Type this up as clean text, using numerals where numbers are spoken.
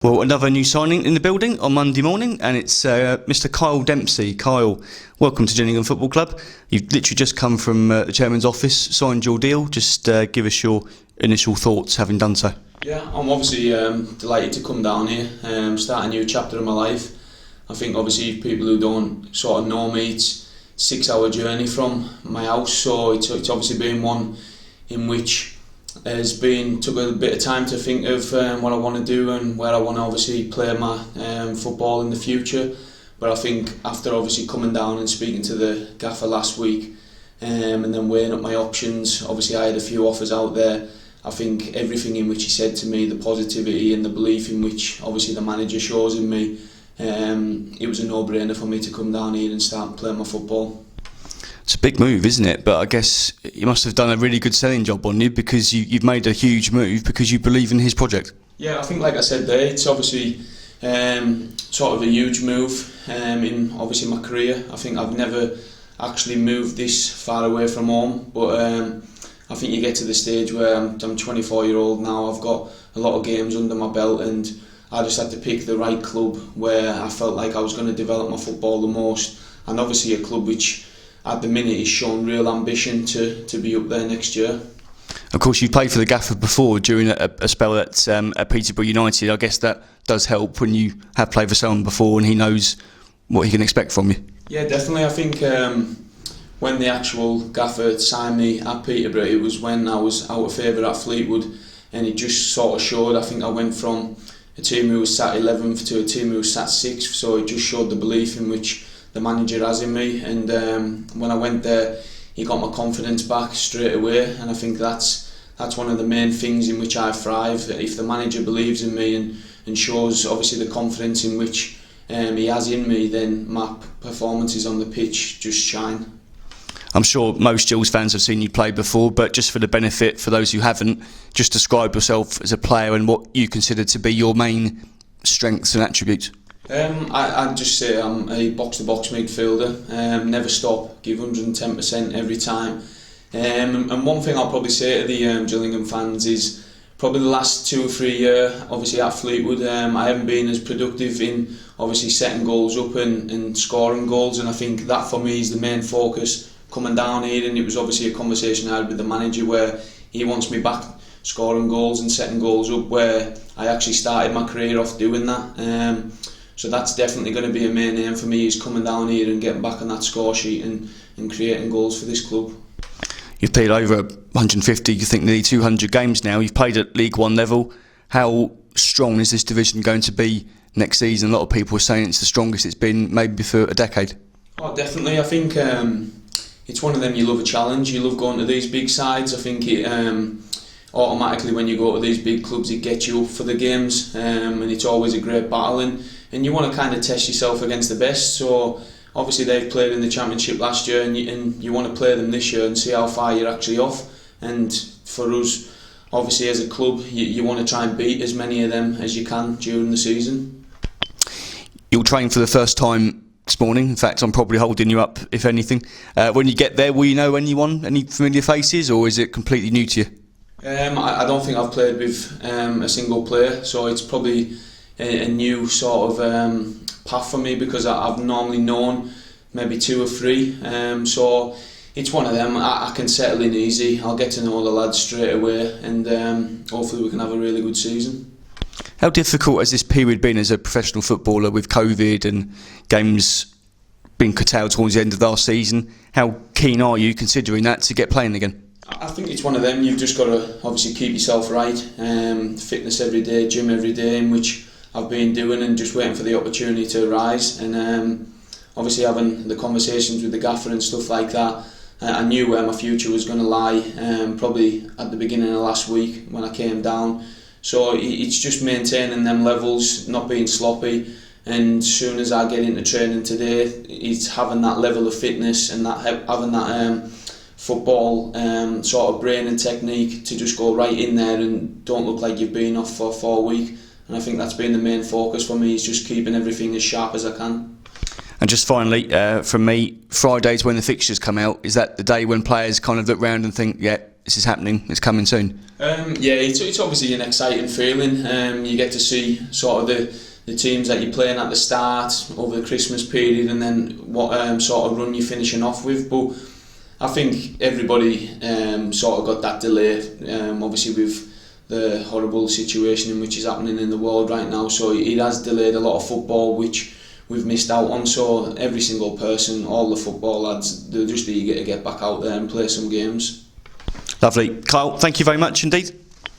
Well, another new signing in the building on Monday morning, and it's Mr. Kyle Dempsey. Kyle, welcome to Gillingham Football Club. You've literally just come from the chairman's office, signed your deal. Just give us your initial thoughts, having done so. Yeah, I'm obviously delighted to come down here, start a new chapter in my life. I think obviously people who don't sort of know me, it's a 6-hour journey from my house, so it's obviously been one in which took a bit of time to think of what I want to do and where I want to obviously play my football in the future. But I think after obviously coming down and speaking to the gaffer last week and then weighing up my options, obviously I had a few offers out there. I think everything in which he said to me, the positivity and the belief in which obviously the manager shows in me, it was a no-brainer for me to come down here and start playing my football. It's a big move, isn't it? But I guess you must have done a really good selling job on you, because you've made a huge move because you believe in his project. Yeah, I think like I said there, it's obviously sort of a huge move in obviously my career. I think I've never actually moved this far away from home, but I think you get to the stage where I'm 24-year-old now, I've got a lot of games under my belt, and I just had to pick the right club where I felt like I was going to develop my football the most, and obviously a club which at the minute is shown real ambition to be up there next year. Of course, you played for the gaffer before during a spell at Peterborough United. I guess that does help when you have played for someone before and he knows what he can expect from you. Yeah, definitely. I think when the actual gaffer signed me at Peterborough, it was when I was out of favour at Fleetwood, and it just sort of showed. I think I went from a team who was sat 11th to a team who was sat 6th, so it just showed the belief in which the manager has in me, and when I went there, he got my confidence back straight away, and I think that's one of the main things in which I thrive. If the manager believes in me and shows obviously the confidence in which he has in me, then my performances on the pitch just shine. I'm sure most Gills fans have seen you play before, but just for the benefit for those who haven't, just describe yourself as a player and what you consider to be your main strengths and attributes. I'd just say I'm a box-to-box midfielder, never stop, give 110% every time. And one thing I'll probably say to the Gillingham fans is probably the last 2 or 3 years, obviously at Fleetwood, I haven't been as productive in obviously setting goals up and scoring goals, and I think that for me is the main focus coming down here. And it was obviously a conversation I had with the manager where he wants me back scoring goals and setting goals up, where I actually started my career off doing that. So that's definitely going to be a main aim for me, is coming down here and getting back on that score sheet and creating goals for this club. You've played over 150, you think nearly 200 games now. You've played at League One level. How strong is this division going to be next season? A lot of people are saying it's the strongest it's been maybe for a decade. Oh, definitely. I think it's one of them, you love a challenge. You love going to these big sides. I think it automatically when you go to these big clubs, it gets you up for the games, and it's always a great battle. And you want to kind of test yourself against the best. So obviously they've played in the Championship last year, and you want to play them this year and see how far you're actually off. And for us, obviously as a club, you want to try and beat as many of them as you can during the season. You'll train for the first time this morning. In fact, I'm probably holding you up, if anything. When you get there, will you know anyone, any familiar faces, or is it completely new to you? I don't think I've played with a single player, so it's probably a new sort of path for me, because I've normally known maybe 2 or 3, so it's one of them. I can settle in easy. I'll get to know the lads straight away, and hopefully we can have a really good season. How difficult has this period been as a professional footballer, with COVID and games being curtailed towards the end of last season? How keen are you, considering that, to get playing again? I think it's one of them. You've just got to obviously keep yourself right, fitness every day, gym every day, in which I've been doing, and just waiting for the opportunity to arise. And obviously having the conversations with the gaffer and stuff like that, I knew where my future was going to lie, probably at the beginning of last week when I came down. So it's just maintaining them levels, not being sloppy, and as soon as I get into training today, it's having that level of fitness and having that football sort of brain and technique to just go right in there and don't look like you've been off for 4 weeks. And I think that's been the main focus for me, is just keeping everything as sharp as I can. And just finally, from me, Fridays when the fixtures come out, is that the day when players kind of look round and think, yeah, this is happening, it's coming soon? Yeah, it's obviously an exciting feeling. You get to see sort of the teams that you're playing at the start over the Christmas period, and then what sort of run you're finishing off with. But I think everybody sort of got that delay, obviously with the horrible situation in which is happening in the world right now. So it has delayed a lot of football, which we've missed out on. So every single person, all the football lads, they're just eager to get back out there and play some games. Lovely. Kyle, thank you very much indeed.